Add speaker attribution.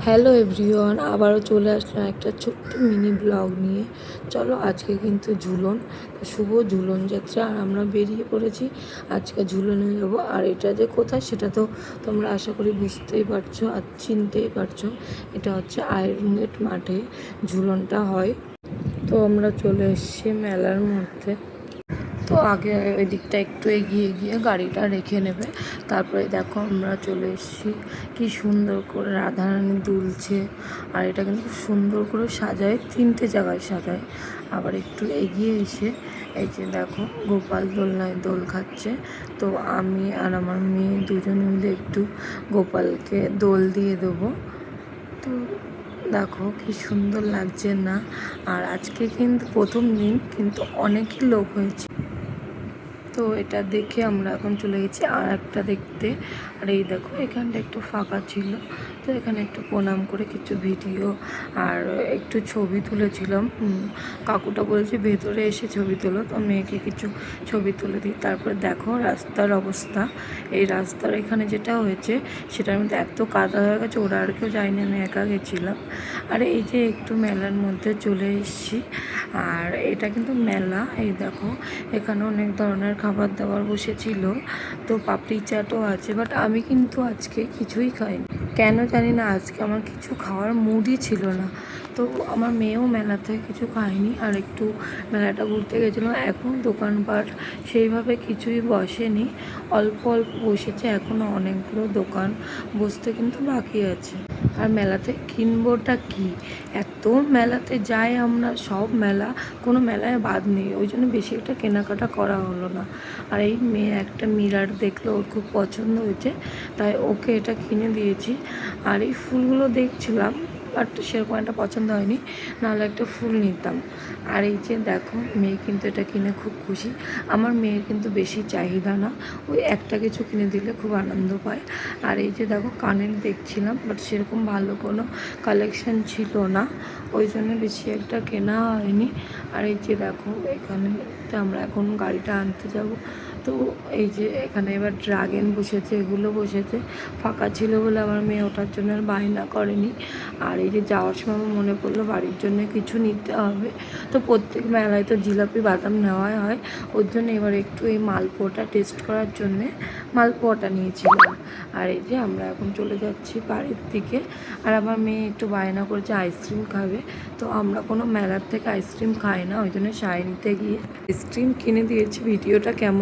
Speaker 1: Hello everyone, আবারও চলে আসলাম একটা ছোট্ট মিনি ব্লগ নিয়ে। চলো আজকে কিন্তু ঝুলন, শুভ ঝুলন যাত্রা, আর আমরা বেরিয়ে পড়েছি আজকে ঝুলনে যাব। আর এটা যে কোথায় সেটা তো তোমরা আশা করি বুঝতেই পারছো আর চিনতেই পারছো। এটা হচ্ছে আয়রন গেট মাঠে ঝুলনটা হয়। তো আমরা চলে এসেছি মেলার মধ্যে। তো আগে ওই দিকটা একটু এগিয়ে গিয়ে গাড়িটা রেখে নেবে, তারপরে দেখো আমরা চলে এসেছি। কি সুন্দর করে রাধারানী দুলছে, আর এটা কিন্তু খুব সুন্দর করে সাজায়, 3টে জায়গায় সাজায়। আবার একটু এগিয়ে এসে এই যে দেখো গোপাল দোলনায় দোল খাচ্ছে। তো আমি আর আমার মেয়ে দুজনে মিলে একটু গোপালকে দোল দিয়ে দেবো। তো দেখো কি সুন্দর লাগছে না। আর আজকে কিন্তু প্রথম দিন, কিন্তু অনেকই লোক হয়েছে। তো এটা দেখে আমরা এখন চলে গেছি আর একটা দেখতে। আর এই দেখো এখানটা একটু ফাঁকা ছিল, তো এখানে একটু প্রণাম করে কিছু ভিডিও আর একটু ছবি তুলেছিলাম। কাকুটা বলছে ভেতরে এসে ছবি তোলো, তো মেয়েকে কিছু ছবি তুলে দিই। তারপরে দেখো রাস্তার অবস্থা। এই রাস্তার এখানে যেটা হয়েছে সেটার মধ্যে এত কাদা হয়ে গেছে, ওরা আর কেউ যায়নি, আমি একা গেছিলাম। আর এই যে একটু মেলার মধ্যে চলে এসেছি। আর এটা কিন্তু মেলা, এই দেখো এখানে অনেক ধরনের খাবার দাবার বসেছিল। তো পাপড়ি চাটও আছে, বাট আমি কিন্তু আজকে কিছুই খাইনি, কেন জানি না। আজকে আমার কিছু খাওয়ার মুডই ছিল না। তো আমার মেয়েও মেলা থেকে কিছু খায়নি, আর একটু মেলাটা ঘুরতে গেছিলো। এখন দোকানপাট সেইভাবে কিছুই বসেনি, অল্প অল্প বসেছে, এখনও অনেকগুলো দোকান বসতে কিন্তু বাকি আছে। আর মেলাতে কিনবোটা কি, এত মেলাতে যাই আমরা, সব মেলা, কোনো মেলায় বাদ নেই, ওই জন্য বেশি একটা কেনাকাটা করা হলো না। আর এই মেয়ে একটা মিরার দেখলো, ওর খুব পছন্দ হয়েছে, তাই ওকে এটা কিনে দিয়েছি। আর এই ফুলগুলো দেখছিলাম, বাট সেরকম একটা পছন্দ হয়নি, নাহলে একটা ফুল নিতাম। আর এই যে দেখো মেয়ে কিন্তু এটা কিনে খুব খুশি। আমার মেয়ের কিন্তু বেশি চাহিদা না, ওই একটা কিছু কিনে দিলে খুব আনন্দ পায়। আর এই যে দেখো কানের দেখছিলাম, বাট সেরকম ভালো কোনো কালেকশন ছিল না, ওই জন্য বেশি একটা কেনা হয়নি। আর এই যে দেখো এখানে আমরা এখন গাড়িটা আনতে যাব। তো এই যে এখানে এবার ড্রাগন বসেছে, এগুলো বসেছে, ফাঁকা ছিল বলে আমার মেয়ে ওঠার জন্য আর বায়না করেনি। আর এই যে যাওয়ার সময় মনে পড়লো বাড়ির জন্য কিছু নিতে হবে। তো প্রত্যেক মেলায় তো জিলাপি বাদাম নেওয়াই হয়, ওর জন্য এবার একটু এই মালপোয়াটা টেস্ট করার জন্যে মালপোয়াটা নিয়েছিলাম। আর এই যে আমরা এখন চলে যাচ্ছি বাড়ির দিকে। আর আমার মেয়ে একটু বায়না করেছে আইসক্রিম খাবে, তো আমরা কোনো মেলার থেকে আইসক্রিম খাই না, ওই জন্য শাইনিতে গিয়ে আইসক্রিম কিনে দিয়েছি। ভিডিওটা কেমন